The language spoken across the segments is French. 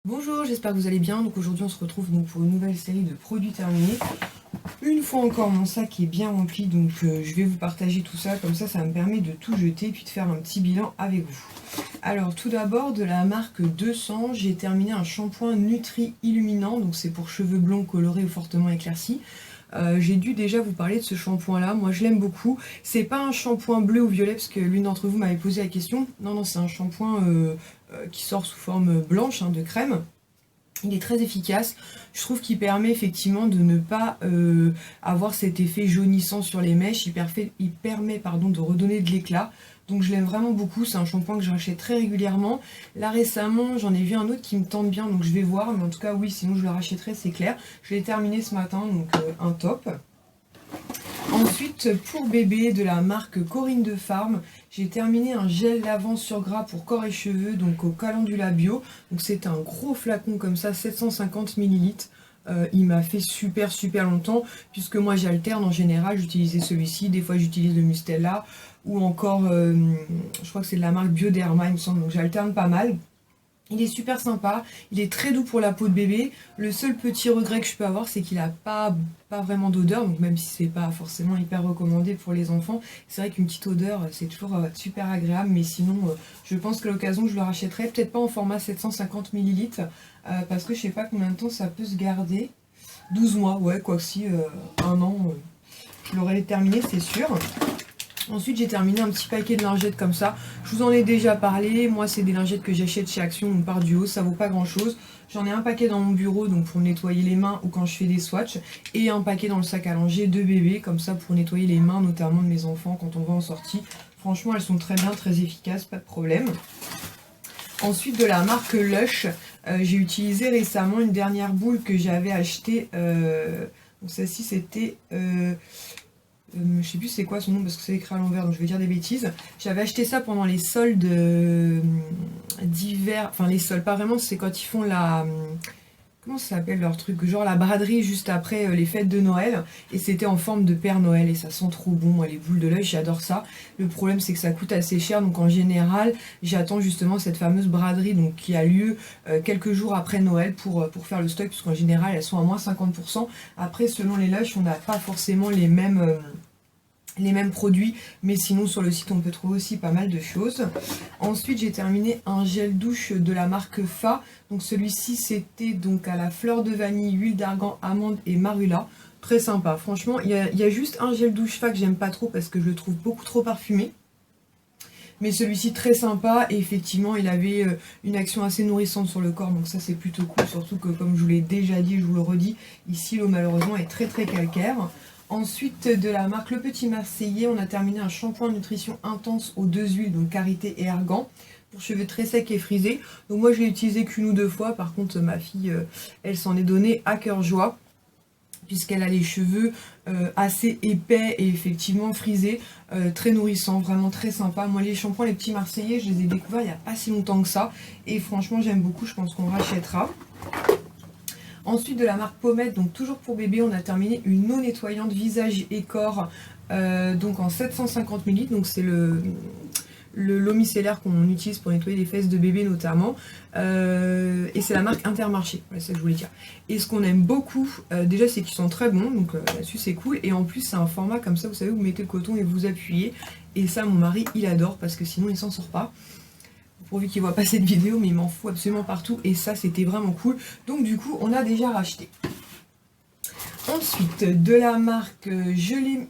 Bonjour, j'espère que vous allez bien. Donc aujourd'hui on se retrouve donc pour une nouvelle série de produits terminés. Une fois encore mon sac est bien rempli, donc je vais vous partager tout ça, comme ça me permet de tout jeter puis de faire un petit bilan avec vous. Alors tout d'abord de la marque 200, j'ai terminé un shampoing Nutri Illuminant, donc c'est pour cheveux blonds colorés ou fortement éclaircis. J'ai dû déjà vous parler de ce shampoing là, moi je l'aime beaucoup. C'est pas un shampoing bleu ou violet parce que l'une d'entre vous m'avait posé la question. Non, c'est un shampoing qui sort sous forme blanche de crème. Il est très efficace, je trouve qu'il permet effectivement de ne pas avoir cet effet jaunissant sur les mèches, il permet de redonner de l'éclat, donc je l'aime vraiment beaucoup, c'est un shampoing que je rachète très régulièrement. Là récemment j'en ai vu un autre qui me tente bien, donc je vais voir, mais en tout cas oui, sinon je le rachèterai, c'est clair. Je l'ai terminé ce matin, donc un top. Ensuite, pour bébé de la marque Corinne de Farm, j'ai terminé un gel lavant sur gras pour corps et cheveux, donc au Calendula Bio. Donc c'est un gros flacon comme ça, 750 ml. Il m'a fait super longtemps, puisque moi j'alterne en général, j'utilisais celui-ci, des fois j'utilise le Mustela, ou encore, je crois que c'est de la marque Bioderma il me semble, donc j'alterne pas mal. Il est super sympa, il est très doux pour la peau de bébé. Le seul petit regret que je peux avoir, c'est qu'il n'a pas vraiment d'odeur, donc même si c'est pas forcément hyper recommandé pour les enfants, c'est vrai qu'une petite odeur, c'est toujours super agréable, mais sinon, je pense que l'occasion, je le rachèterai, peut-être pas en format 750 ml, parce que je sais pas combien de temps ça peut se garder. 12 mois, ouais, quoi que si, un an, je l'aurais terminé, c'est sûr. Ensuite j'ai terminé un petit paquet de lingettes comme ça, je vous en ai déjà parlé, moi c'est des lingettes que j'achète chez Action ou par Duo, ça vaut pas grand chose. J'en ai un paquet dans mon bureau donc pour nettoyer les mains ou quand je fais des swatchs, et un paquet dans le sac à langer de bébé comme ça pour nettoyer les mains notamment de mes enfants quand on va en sortie. Franchement elles sont très bien, très efficaces, pas de problème. Ensuite de la marque Lush, j'ai utilisé récemment une dernière boule que j'avais achetée, donc celle-ci c'était... je sais plus c'est quoi son nom parce que c'est écrit à l'envers donc je vais dire des bêtises. J'avais acheté ça pendant les soldes d'hiver, enfin les soldes pas vraiment, c'est quand ils font la... comment ça s'appelle leur truc, genre la braderie juste après les fêtes de Noël, et c'était en forme de Père Noël et ça sent trop bon, moi les boules de l'œil j'adore ça. Le problème c'est que ça coûte assez cher, donc en général j'attends justement cette fameuse braderie donc qui a lieu quelques jours après Noël pour faire le stock, puisqu'en général elles sont à moins 50%. Après selon les Lush on n'a pas forcément les mêmes produits, mais sinon sur le site on peut trouver aussi pas mal de choses. Ensuite j'ai terminé un gel douche de la marque Fa, donc celui-ci c'était donc à la fleur de vanille, huile d'argan, amande et marula, très sympa. Franchement il y a juste un gel douche Fa que j'aime pas trop parce que je le trouve beaucoup trop parfumé, mais celui-ci très sympa, et effectivement il avait une action assez nourrissante sur le corps, donc ça c'est plutôt cool, surtout que comme je vous l'ai déjà dit, je vous le redis, ici l'eau malheureusement est très calcaire. Ensuite de la marque Le Petit Marseillais, on a terminé un shampoing nutrition intense aux 2 huiles, donc karité et argan, pour cheveux très secs et frisés. Donc moi je l'ai utilisé qu'une ou deux fois, par contre ma fille elle s'en est donnée à cœur joie, puisqu'elle a les cheveux assez épais et effectivement frisés, très nourrissants, vraiment très sympa. Moi les shampoings Les Petits Marseillais, je les ai découverts il n'y a pas si longtemps que ça, et franchement j'aime beaucoup, je pense qu'on rachètera. Ensuite de la marque Pomade, donc toujours pour bébé, on a terminé une eau nettoyante visage et corps, donc en 750 ml, donc c'est l'eau micellaire qu'on utilise pour nettoyer les fesses de bébé notamment, et c'est la marque Intermarché, voilà, c'est ça que je voulais dire. Et ce qu'on aime beaucoup, déjà c'est qu'ils sont très bons, donc là-dessus c'est cool, et en plus c'est un format comme ça, vous savez, vous mettez le coton et vous appuyez, et ça mon mari il adore parce que sinon il s'en sort pas. Pourvu qu'il voit pas cette vidéo, mais il m'en fout absolument partout, et ça c'était vraiment cool, donc du coup on a déjà racheté. Ensuite de la marque gelée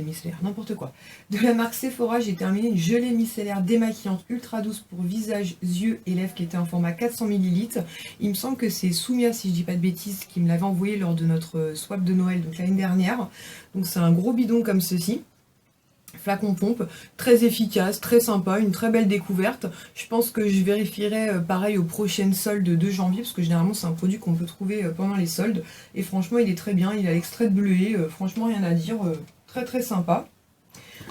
micellaire, n'importe quoi, de la marque Sephora, j'ai terminé une gelée micellaire démaquillante ultra douce pour visage, yeux et lèvres qui était en format 400 ml. Il me semble que c'est Soumia, si je dis pas de bêtises, qui me l'avait envoyé lors de notre swap de Noël, donc l'année dernière. Donc c'est un gros bidon comme ceci, flacon pompe, très efficace, très sympa, une très belle découverte. Je pense que je vérifierai pareil aux prochaines soldes de janvier, parce que généralement c'est un produit qu'on peut trouver pendant les soldes, et franchement il est très bien, il a l'extrait de bleuet, franchement rien à dire, très sympa.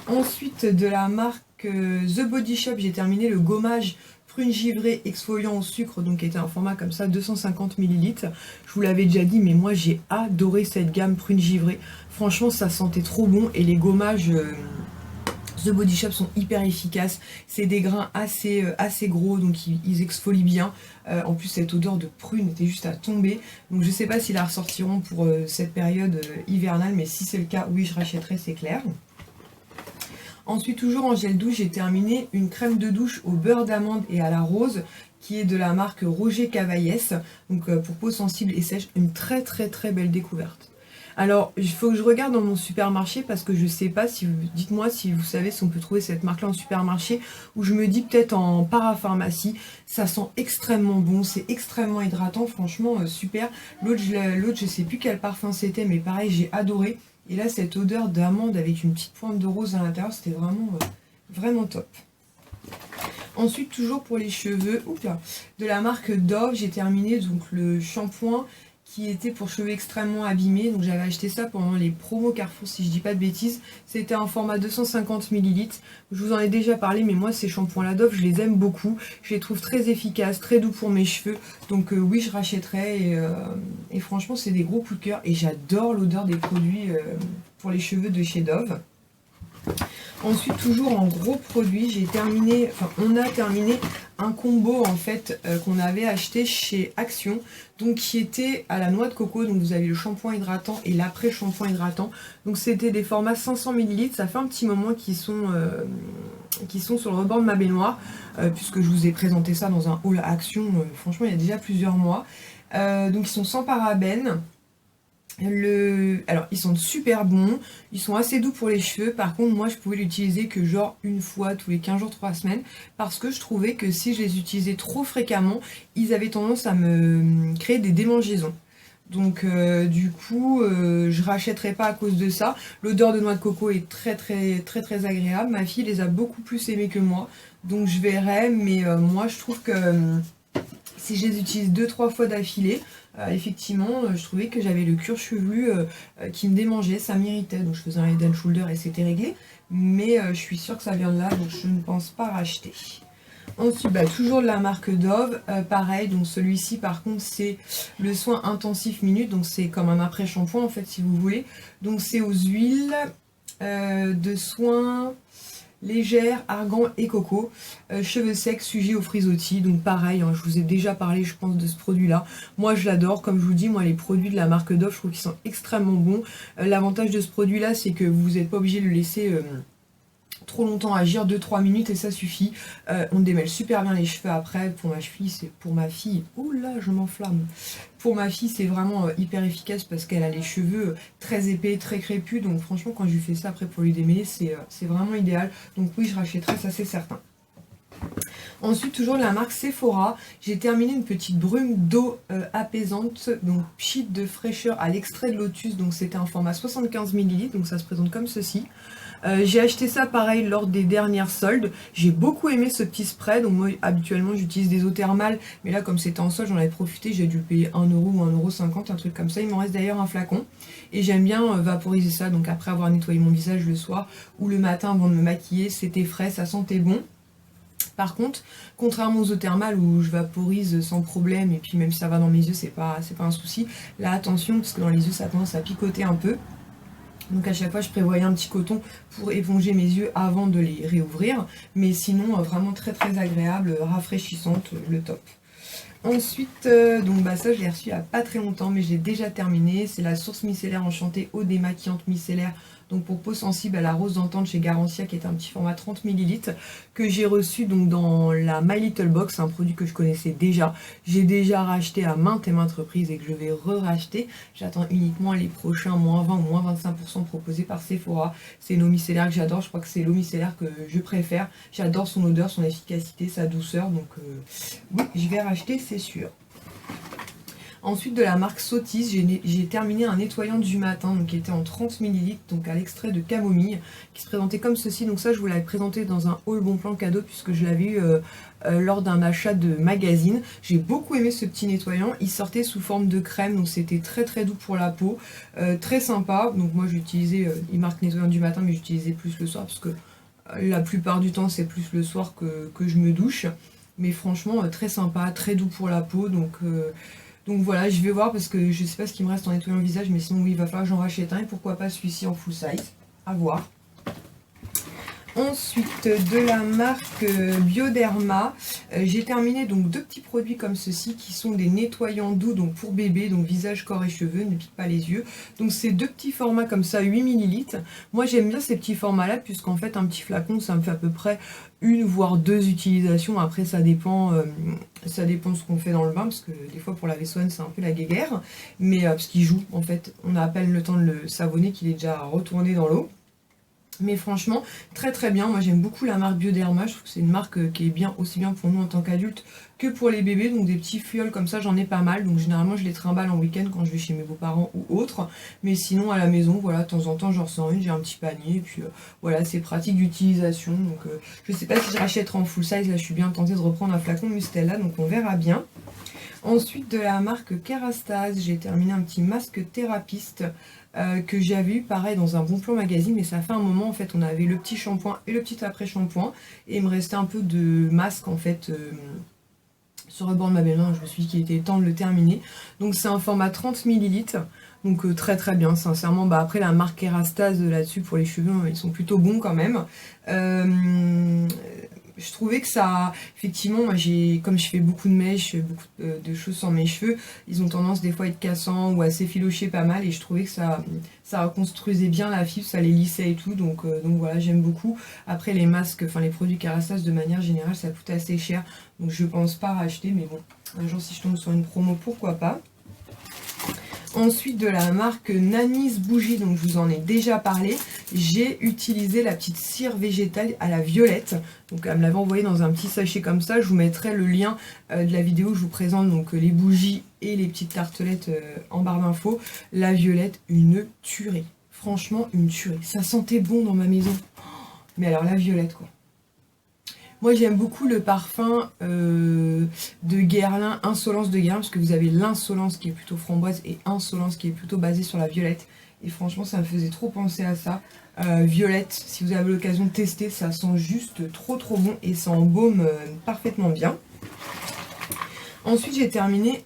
Ensuite de la marque The Body Shop, j'ai terminé le gommage prune givrée exfoliant au sucre, donc qui était un format comme ça, 250 ml. Je vous l'avais déjà dit, mais moi j'ai adoré cette gamme prune givrée, franchement ça sentait trop bon, et les gommages The Body Shop sont hyper efficaces, c'est des grains assez gros, donc ils exfolient bien. En plus cette odeur de prune était juste à tomber, donc je sais pas s'ils la ressortiront pour cette période hivernale, mais si c'est le cas, oui je rachèterai, c'est clair. Ensuite, toujours en gel douche, j'ai terminé une crème de douche au beurre d'amande et à la rose, qui est de la marque Roger Cavaillès, donc pour peau sensible et sèche, une très belle découverte. Alors, il faut que je regarde dans mon supermarché parce que je sais pas si dites-moi si vous savez si on peut trouver cette marque-là en supermarché, ou je me dis peut-être en parapharmacie. Ça sent extrêmement bon, c'est extrêmement hydratant, franchement super. L'autre, je sais plus quel parfum c'était, mais pareil, j'ai adoré. Et là, cette odeur d'amande avec une petite pointe de rose à l'intérieur, c'était vraiment top. Ensuite, toujours pour les cheveux, de la marque Dove, j'ai terminé donc le shampoing qui était pour cheveux extrêmement abîmés. Donc j'avais acheté ça pendant les promos Carrefour, si je dis pas de bêtises. C'était en format 250 ml. Je vous en ai déjà parlé, mais moi ces shampoings-là Dove, je les aime beaucoup. Je les trouve très efficaces, très doux pour mes cheveux. Donc oui, je rachèterai. Et franchement, c'est des gros coups de cœur. Et j'adore l'odeur des produits pour les cheveux de chez Dove. Ensuite, toujours en gros produit, on a terminé un combo en fait qu'on avait acheté chez Action, donc qui était à la noix de coco. Donc vous avez le shampoing hydratant et l'après-shampoing hydratant. Donc c'était des formats 500 ml. Ça fait un petit moment qu'ils sont sur le rebord de ma baignoire, puisque je vous ai présenté ça dans un haul Action. Franchement, il y a déjà plusieurs mois. Donc ils sont sans parabènes. Alors ils sont super bons, ils sont assez doux pour les cheveux. Par contre moi je pouvais l'utiliser que genre une fois tous les 15 jours, 3 semaines, parce que je trouvais que si je les utilisais trop fréquemment, ils avaient tendance à me créer des démangeaisons. Donc du coup je rachèterai pas à cause de ça. L'odeur de noix de coco est très agréable. Ma fille les a beaucoup plus aimés que moi, donc je verrai, mais moi je trouve que si je les utilise 2-3 fois d'affilée, effectivement, je trouvais que j'avais le cuir chevelu qui me démangeait, ça m'irritait. Donc je faisais un head and shoulder et c'était réglé. Mais je suis sûre que ça vient de là, donc je ne pense pas racheter. Ensuite, toujours de la marque Dove, pareil. Donc celui-ci, par contre, c'est le soin intensif minute. Donc c'est comme un après-shampoing, en fait, si vous voulez. Donc c'est aux huiles de soin légère, argan et coco, cheveux secs, sujet au frisottis. Donc pareil, hein, je vous ai déjà parlé je pense de ce produit là. Moi je l'adore, comme je vous dis, moi les produits de la marque Dove, je trouve qu'ils sont extrêmement bons. L'avantage de ce produit là, c'est que vous n'êtes pas obligé de le laisser trop longtemps agir, 2-3 minutes et ça suffit. On démêle super bien les cheveux après. Pour ma fille, oula, je m'enflamme. Pour ma fille, c'est vraiment hyper efficace parce qu'elle a les cheveux très épais, très crépus. Donc franchement, quand je lui fais ça après pour lui démêler, c'est vraiment idéal. Donc oui, je rachèterai, ça c'est certain. Ensuite, toujours de la marque Sephora, j'ai terminé une petite brume d'eau apaisante, donc pchit de fraîcheur à l'extrait de lotus. Donc c'était un format 75 ml, donc ça se présente comme ceci. J'ai acheté ça pareil lors des dernières soldes. J'ai beaucoup aimé ce petit spray. Donc moi habituellement j'utilise des eaux thermales, mais là comme c'était en solde j'en avais profité. J'ai dû payer 1€ ou 1,50€, un truc comme ça. Il m'en reste d'ailleurs un flacon. Et j'aime bien vaporiser ça. Donc après avoir nettoyé mon visage le soir ou le matin avant de me maquiller, c'était frais, ça sentait bon. Par contre, contrairement aux eaux thermales où je vaporise sans problème et puis même si ça va dans mes yeux, c'est pas un souci. Là attention parce que dans les yeux ça a tendance à picoter un peu. Donc à chaque fois je prévoyais un petit coton pour éponger mes yeux avant de les réouvrir. Mais sinon vraiment très agréable, rafraîchissante, le top. Ensuite, donc ça je l'ai reçu il n'y a pas très longtemps mais je l'ai déjà terminé. C'est la source micellaire enchantée eau démaquillante micellaire. Donc pour peau sensible à la rose d'antan chez Garantia qui est un petit format 30 ml que j'ai reçu donc dans la My Little Box, un produit que je connaissais déjà. J'ai déjà racheté à maintes et maintes reprises et que je vais re-racheter. J'attends uniquement les prochains moins 20 ou moins 25% proposés par Sephora. C'est une eau micellaire que j'adore, je crois que c'est l'eau micellaire que je préfère. J'adore son odeur, son efficacité, sa douceur, donc oui, je vais racheter, c'est sûr. Ensuite de la marque Sotis, j'ai terminé un nettoyant du matin donc qui était en 30 ml, donc à l'extrait de camomille, qui se présentait comme ceci. Donc ça je vous l'avais présenté dans un haul bon plan cadeau puisque je l'avais eu lors d'un achat de magazine. J'ai beaucoup aimé ce petit nettoyant, il sortait sous forme de crème, donc c'était très doux pour la peau, très sympa. Donc moi j'utilisais, il marque nettoyant du matin mais j'utilisais plus le soir parce que la plupart du temps c'est plus le soir que je me douche. Mais franchement très sympa, très doux pour la peau, donc voilà, je vais voir parce que je sais pas ce qu'il me reste en nettoyant le visage, mais sinon oui, il va falloir que j'en rachète un et pourquoi pas celui-ci en full size, à voir. Ensuite, de la marque Bioderma, j'ai terminé donc 2 petits produits comme ceci qui sont des nettoyants doux donc pour bébé, donc visage, corps et cheveux, ne pique pas les yeux. Donc c'est 2 petits formats comme ça, 8 ml. Moi j'aime bien ces petits formats là puisqu'en fait un petit flacon ça me fait à peu près 1 voire 2 utilisations. Après ça dépend ce qu'on fait dans le bain parce que des fois pour la vaisselle c'est un peu la guéguerre. Mais parce qu'il joue en fait, on a à peine le temps de le savonner qu'il est déjà retourné dans l'eau. Mais franchement, très très bien. Moi j'aime beaucoup la marque Bioderma. Je trouve que c'est une marque qui est bien, aussi bien pour nous en tant qu'adultes que pour les bébés. Donc des petits fioles comme ça, j'en ai pas mal. Donc généralement je les trimballe en week-end quand je vais chez mes beaux-parents ou autres. Mais sinon à la maison, voilà, de temps en temps j'en ressens une, j'ai un petit panier. Et puis voilà, c'est pratique d'utilisation. Donc je sais pas si je rachèterai en full size. Là je suis bien tentée de reprendre un flacon Mustela. Donc on verra bien. Ensuite de la marque Kerastase, j'ai terminé un petit masque thérapeute. Que j'avais eu pareil dans un Bon Plan magazine, mais ça fait un moment en fait, on avait le petit shampoing et le petit après shampoing et il me restait un peu de masque en fait sur le bord de ma belle-main. Je me suis dit qu'il était temps de le terminer. Donc c'est un format 30 ml, donc très très bien sincèrement. Bah, après la marque Kerastase là-dessus pour les cheveux, ils sont plutôt bons quand même. Je trouvais que ça, effectivement, moi comme je fais beaucoup de mèches, beaucoup de choses sur mes cheveux, ils ont tendance des fois à être cassants ou à s'effilocher pas mal et je trouvais que ça reconstruisait bien la fibre, ça les lissait et tout, donc voilà, j'aime beaucoup. Après les masques, enfin les produits Kerastase de manière générale, ça coûte assez cher, donc je pense pas racheter, mais bon, un jour si je tombe sur une promo, pourquoi pas. Ensuite de la marque Nanis Bougie, donc je vous en ai déjà parlé, j'ai utilisé la petite cire végétale à la violette. Donc elle me l'avait envoyé dans un petit sachet comme ça, je vous mettrai le lien de la vidéo où je vous présente donc les bougies et les petites tartelettes en barre d'infos. La violette, une tuerie, franchement une tuerie, ça sentait bon dans ma maison. Mais alors la violette quoi. Moi j'aime beaucoup le parfum de Guerlain, Insolence de Guerlain, parce que vous avez l'insolence qui est plutôt framboise et insolence qui est plutôt basée sur la violette. Et franchement ça me faisait trop penser à ça. Violette, si vous avez l'occasion de tester, ça sent juste trop trop bon et ça embaume parfaitement bien. Ensuite j'ai terminé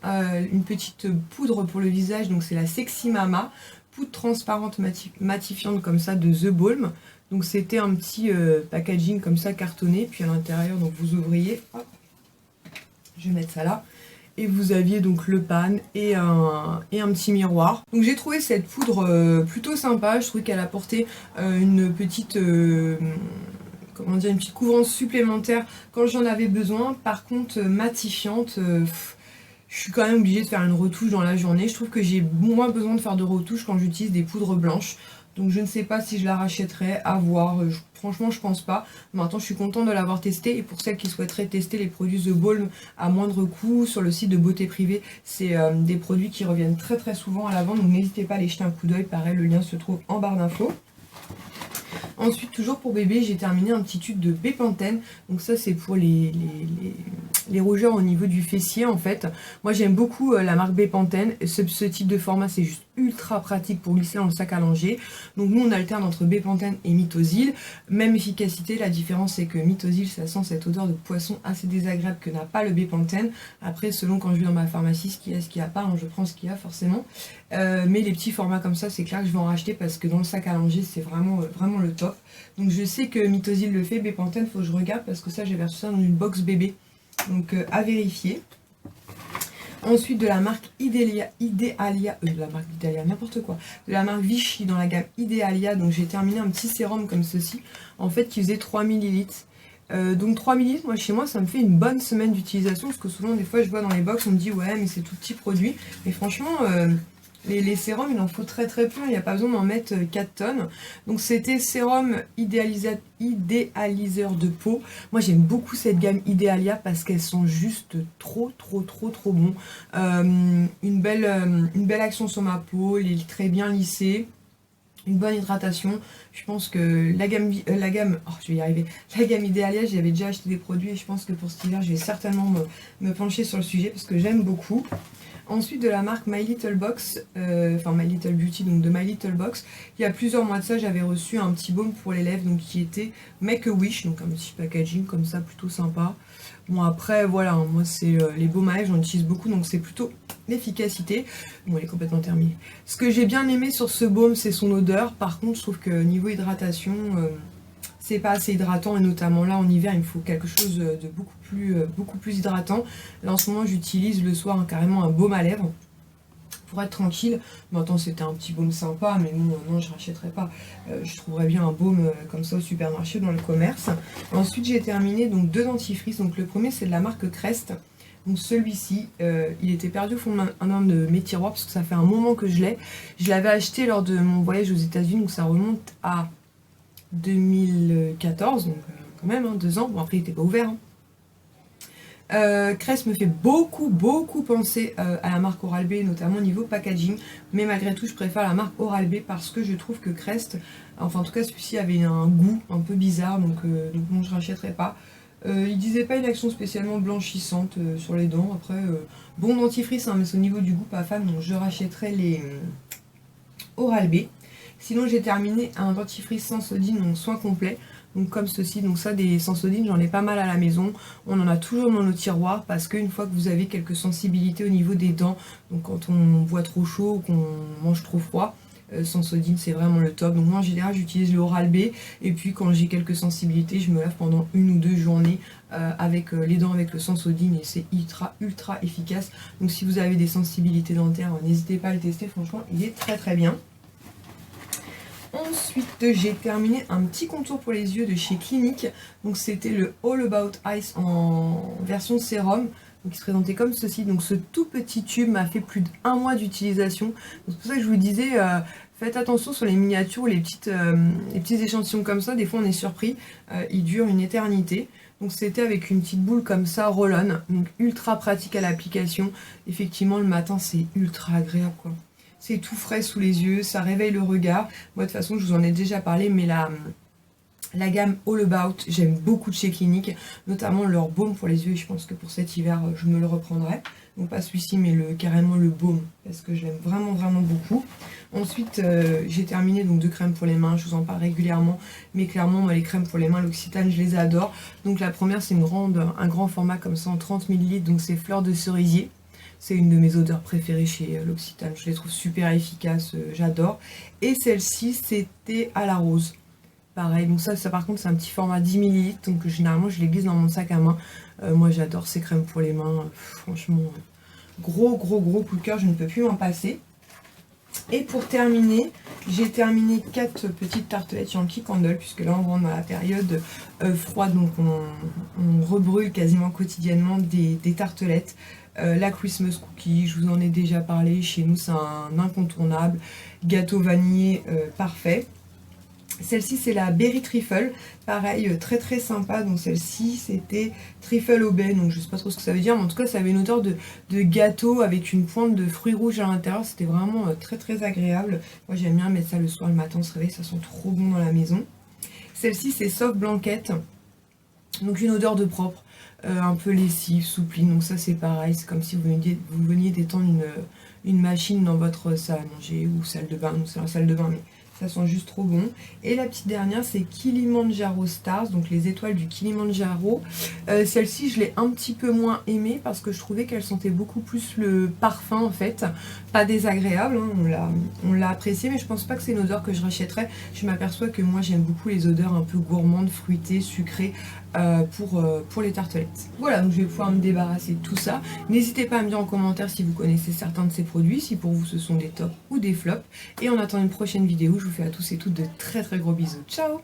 une petite poudre pour le visage, donc c'est la Sexy Mama, poudre transparente matifiante comme ça de The Balm. Donc c'était un petit packaging comme ça cartonné, puis à l'intérieur donc vous ouvriez, hop, je vais mettre ça là, et vous aviez donc le pan et un petit miroir. Donc j'ai trouvé cette poudre plutôt sympa, je trouvais qu'elle apportait une petite... comment dire, une petite couvrance supplémentaire quand j'en avais besoin. Par contre matifiante, je suis quand même obligée de faire une retouche dans la journée. Je trouve que j'ai moins besoin de faire de retouche quand j'utilise des poudres blanches. Donc je ne sais pas si je la rachèterai, à voir. Franchement je pense pas. Maintenant je suis contente de l'avoir testé. Et pour celles qui souhaiteraient tester les produits The Balm à moindre coût sur le site de Beauté Privée, c'est des produits qui reviennent très très souvent à la vente. Donc n'hésitez pas à les jeter un coup d'œil. Pareil, le lien se trouve en barre d'infos. Ensuite, toujours pour bébé, j'ai terminé un petit tube de Bepanthen. Donc ça, c'est pour les rougeurs au niveau du fessier, en fait. Moi, j'aime beaucoup la marque Bepanthen. Ce type de format, c'est juste ultra pratique pour glisser dans le sac à langer. Donc nous, on alterne entre Bepanthen et Mythosil. Même efficacité, la différence, c'est que Mythosil, ça sent cette odeur de poisson assez désagréable que n'a pas le Bepanthen. Après, selon quand je vais dans ma pharmacie, ce qu'il y a, ce qu'il n'y a pas, hein, je prends ce qu'il y a forcément. Mais les petits formats comme ça, c'est clair que je vais en racheter parce que dans le sac à langer, c'est vraiment le top. Donc je sais que Mythosil le fait, Bepanthen, faut que je regarde parce que ça j'ai reçu ça dans une box bébé. Donc à vérifier. Ensuite de la marque n'importe quoi. De la marque Vichy dans la gamme Idealia, donc j'ai terminé un petit sérum comme ceci, en fait qui faisait 3 ml. Donc 3 ml, moi chez moi ça me fait une bonne semaine d'utilisation parce que souvent des fois je vois dans les box on me dit ouais mais c'est tout petit produit. Mais franchement les sérums il en faut très très peu, il n'y a pas besoin d'en mettre 4 tonnes. Donc c'était sérum idéaliseur de peau. Moi j'aime beaucoup cette gamme Idealia parce qu'elles sont juste trop bon. Une belle action sur ma peau, les très bien lissées. Une bonne hydratation. Je pense que la gamme Idealia, j'avais déjà acheté des produits et je pense que pour cet hiver, je vais certainement me pencher sur le sujet parce que j'aime beaucoup. Ensuite de la marque My Little Box, enfin My Little Beauty, donc de My Little Box, il y a plusieurs mois de ça, j'avais reçu un petit baume pour les lèvres, donc qui était Make a Wish, donc un petit packaging comme ça, plutôt sympa. Bon après voilà, hein, moi c'est les baumes à lèvres, j'en utilise beaucoup, donc c'est plutôt l'efficacité. Bon, elle est complètement terminée. Ce que j'ai bien aimé sur ce baume, c'est son odeur. Par contre, je trouve que niveau hydratation, c'est pas assez hydratant, et notamment là en hiver il me faut quelque chose de beaucoup plus hydratant. Là en ce moment j'utilise le soir carrément un baume à lèvres pour être tranquille. Maintenant c'était un petit baume sympa, mais bon non je rachèterai pas. Je trouverais bien un baume comme ça au supermarché, dans le commerce. Ensuite j'ai terminé donc 2 dentifrices. Donc le premier c'est de la marque Crest. Donc celui-ci, il était perdu au fond d'un de mes tiroirs parce que ça fait un moment que je l'ai. Je l'avais acheté lors de mon voyage aux États-Unis, donc ça remonte à 2014, donc quand même, 2 ans. Bon après il n'était pas ouvert. Crest me fait beaucoup penser à la marque Oral-B, notamment au niveau packaging, mais malgré tout je préfère la marque Oral-B parce que je trouve que Crest, enfin en tout cas celui-ci avait un goût un peu bizarre, donc non je rachèterai pas. Il disait pas une action spécialement blanchissante sur les dents. Après bon dentifrice, hein, mais c'est au niveau du goût pas fan, donc je rachèterai les Oral-B. Sinon j'ai terminé un dentifrice Sensodyne, donc soin complet, donc comme ceci. Donc ça, des Sensodyne j'en ai pas mal à la maison, on en a toujours dans nos tiroirs parce qu'une fois que vous avez quelques sensibilités au niveau des dents, donc quand on boit trop chaud ou qu'on mange trop froid, Sensodyne c'est vraiment le top. Donc moi en général j'utilise le Oral-B, et puis quand j'ai quelques sensibilités je me lave pendant 1 ou 2 journées avec les dents avec le Sensodyne, et c'est ultra efficace. Donc si vous avez des sensibilités dentaires, n'hésitez pas à le tester, franchement il est très bien. Ensuite j'ai terminé un petit contour pour les yeux de chez Clinique. Donc c'était le All About Ice en version sérum, donc il se présentait comme ceci. Donc ce tout petit tube m'a fait plus d'1 mois d'utilisation. C'est pour ça que je vous disais, faites attention sur les miniatures ou les petits échantillons comme ça, des fois on est surpris, ils durent une éternité. Donc c'était avec une petite boule comme ça, roll-on, donc ultra pratique à l'application. Effectivement le matin c'est ultra agréable quoi. C'est tout frais sous les yeux, ça réveille le regard. Moi de toute façon je vous en ai déjà parlé, mais la gamme All About, j'aime beaucoup de chez Clinique, notamment leur baume pour les yeux. Je pense que pour cet hiver je me le reprendrai. Donc pas celui-ci mais carrément le baume, parce que je l'aime vraiment beaucoup. Ensuite j'ai terminé donc 2 crèmes pour les mains, je vous en parle régulièrement, mais clairement moi les crèmes pour les mains, l'Occitane, je les adore. Donc la première c'est un grand format comme ça en 30 ml, donc c'est fleur de cerisier. C'est une de mes odeurs préférées chez l'Occitane, je les trouve super efficaces, j'adore. Et celle-ci c'était à la rose. Pareil, donc ça par contre c'est un petit format 10 ml, donc généralement je les glisse dans mon sac à main. Moi j'adore ces crèmes pour les mains, franchement gros coup de cœur, je ne peux plus m'en passer. Et pour terminer, j'ai terminé 4 petites tartelettes Yankee Candle, puisque là on rentre dans la période froide, donc on rebrûle quasiment quotidiennement des tartelettes. La Christmas Cookie, je vous en ai déjà parlé, chez nous c'est un incontournable, gâteau vanillé parfait. Celle-ci c'est la Berry Trifle, pareil très sympa. Donc celle-ci c'était trifle au baie, donc je sais pas trop ce que ça veut dire, mais en tout cas ça avait une odeur de gâteau avec une pointe de fruits rouges à l'intérieur. C'était vraiment très agréable. Moi j'aime bien mettre ça le soir, le matin, on se réveille, ça sent trop bon dans la maison. Celle-ci c'est Soft Blanket, donc une odeur de propre, un peu lessive, soupline. Donc ça c'est pareil, c'est comme si vous veniez d'étendre une machine dans votre salle à manger ou salle de bain. Donc c'est la salle de bain, mais ça sent juste trop bon. Et la petite dernière c'est Kilimanjaro Stars, donc les étoiles du Kilimanjaro. Celle-ci je l'ai un petit peu moins aimée parce que je trouvais qu'elle sentait beaucoup plus le parfum en fait. Pas désagréable, hein, on l'a apprécié, mais je pense pas que c'est une odeur que je rachèterais. Je m'aperçois que moi j'aime beaucoup les odeurs un peu gourmandes, fruitées, sucrées pour les tartelettes. Voilà, donc je vais pouvoir me débarrasser de tout ça. N'hésitez pas à me dire en commentaire si vous connaissez certains de ces produits, si pour vous ce sont des tops ou des flops. Et en attendant une prochaine vidéo, je vous fais à tous et toutes de très gros bisous. Ciao!